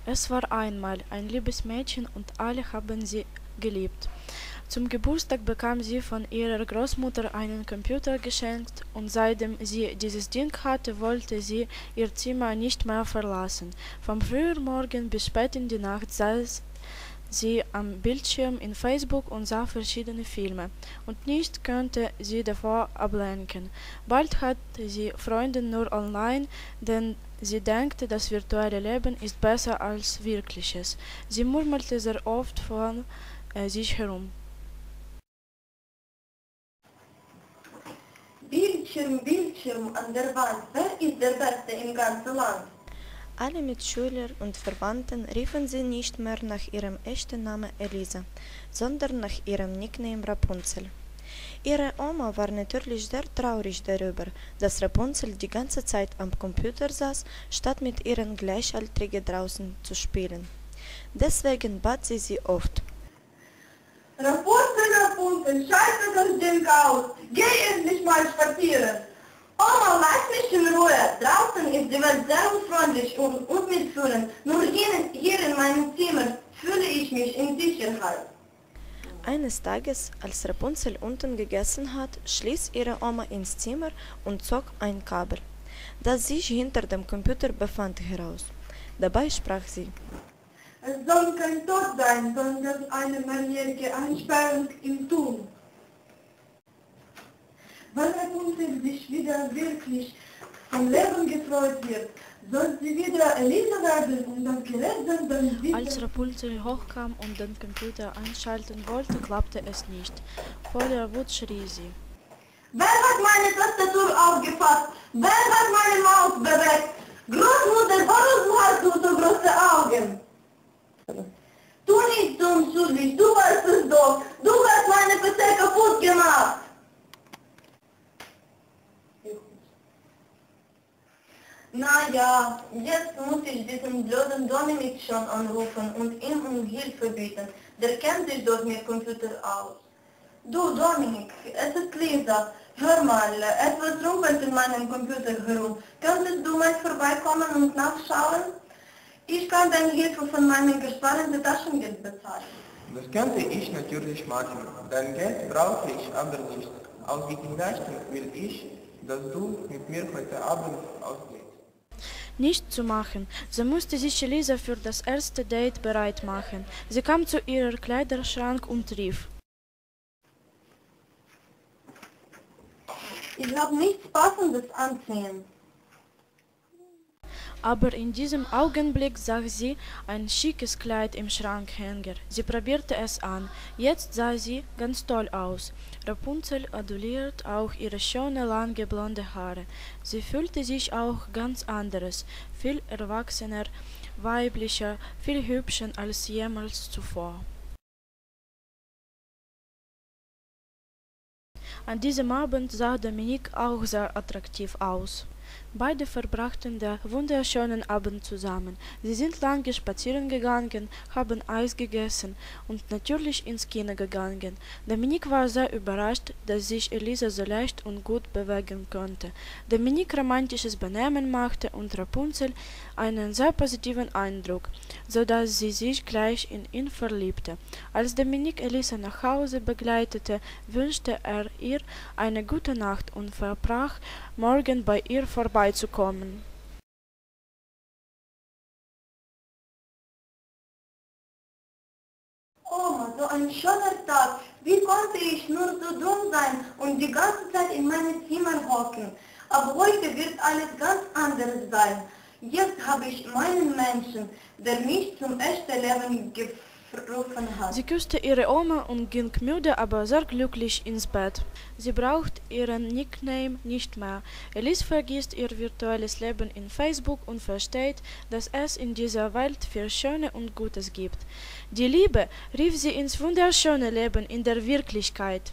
Es war einmal ein liebes Mädchen und alle haben sie geliebt. Zum Geburtstag bekam sie von ihrer Großmutter einen Computer geschenkt und seitdem sie dieses Ding hatte, wollte sie ihr Zimmer nicht mehr verlassen. Vom frühen Morgen bis spät in die Nacht saß sie am Bildschirm in Facebook und sah verschiedene Filme, und nichts konnte sie davor ablenken. Bald hatte sie Freunde nur online, denn sie dachte, das virtuelle Leben ist besser als wirkliches. Sie murmelte sehr oft vor sich herum. Bildschirm, Bildschirm an der Wand, wer ist der Beste im ganzen Land? Alle Mitschüler und Verwandten riefen sie nicht mehr nach ihrem echten Namen Elisa, sondern nach ihrem Nickname Rapunzel. Ihre Oma war natürlich sehr traurig darüber, dass Rapunzel die ganze Zeit am Computer saß, statt mit ihren Gleichaltrigen draußen zu spielen. Deswegen bat sie oft: Rapunzel, Rapunzel, schalte das Ding aus, geh endlich mal spazieren. Oma, lass mich in Ruhe, draußen ist die Welt sehr unfreundlich und mitfühlend, nur hier in meinem Zimmer fühle ich mich in Sicherheit. Eines Tages, als Rapunzel unten gegessen hat, schlich ihre Oma ins Zimmer und zog ein Kabel, das sich hinter dem Computer befand, heraus. Dabei sprach sie: Es soll kein Tod sein, sondern eine mehrjährige Einsperrung im Turm. Wenn Rapunzel sich wieder wirklich vom Leben gefreut wird, soll sie wieder Elisa werden und das Gerät dann wieder... Als Rapunzel hochkam und den Computer einschalten wollte, klappte es nicht. Voller Wut schrie sie: Wer hat meine Tastatur aufgefasst? Wer hat meine Maus bewegt? Großmutter, warum hast du so große Augen? Du nicht so unschuldig, du warst es doch. Du hast meine PC kaputt gemacht. Na ja, jetzt muss ich diesen blöden Dominik schon anrufen und ihm um Hilfe bitten. Der kennt sich doch mit Computer aus. Du Dominik, es ist Lisa. Hör mal, etwas rumpelt in meinem Computer herum. Könntest du mal vorbeikommen und nachschauen? Ich kann deine Hilfe von meinem gesparten Taschengeld bezahlen. Das könnte ich natürlich machen. Dein Geld brauche ich aber nicht. Aus diesen Rechten will ich, dass du mit mir heute Abend ausgehst. Nicht zu machen. So musste sich Elisa für das erste Date bereit machen. Sie kam zu ihrem Kleiderschrank und rief: Ich habe nichts Passendes anziehen. Aber in diesem Augenblick sah sie ein schickes Kleid im Schrankhänger. Sie probierte es an. Jetzt sah sie ganz toll aus. Rapunzel adoliert auch ihre schöne lange blonde Haare. Sie fühlte sich auch ganz anderes, viel erwachsener, weiblicher, viel hübscher als jemals zuvor. An diesem Abend sah Dominique auch sehr attraktiv aus. Beide verbrachten den wunderschönen Abend zusammen. Sie sind lange spazieren gegangen, haben Eis gegessen und natürlich ins Kino gegangen. Dominique war sehr überrascht, dass sich Elisa so leicht und gut bewegen konnte. Dominique romantisches Benehmen machte und Rapunzel einen sehr positiven Eindruck, so dass sie sich gleich in ihn verliebte. Als Dominique Elisa nach Hause begleitete, wünschte er ihr eine gute Nacht und versprach, morgen bei ihr vorbeizukommen. Oma, so ein schöner Tag. Wie konnte ich nur so dumm sein und die ganze Zeit in meinem Zimmer hocken? Aber heute wird alles ganz anders sein. Jetzt habe ich meinen Menschen, der mich zum echten Leben gerufen hat. Sie küsste ihre Oma und ging müde, aber sehr glücklich ins Bett. Sie braucht ihren Nickname nicht mehr. Elise vergisst ihr virtuelles Leben in Facebook und versteht, dass es in dieser Welt viel Schönes und Gutes gibt. Die Liebe rief sie ins wunderschöne Leben in der Wirklichkeit.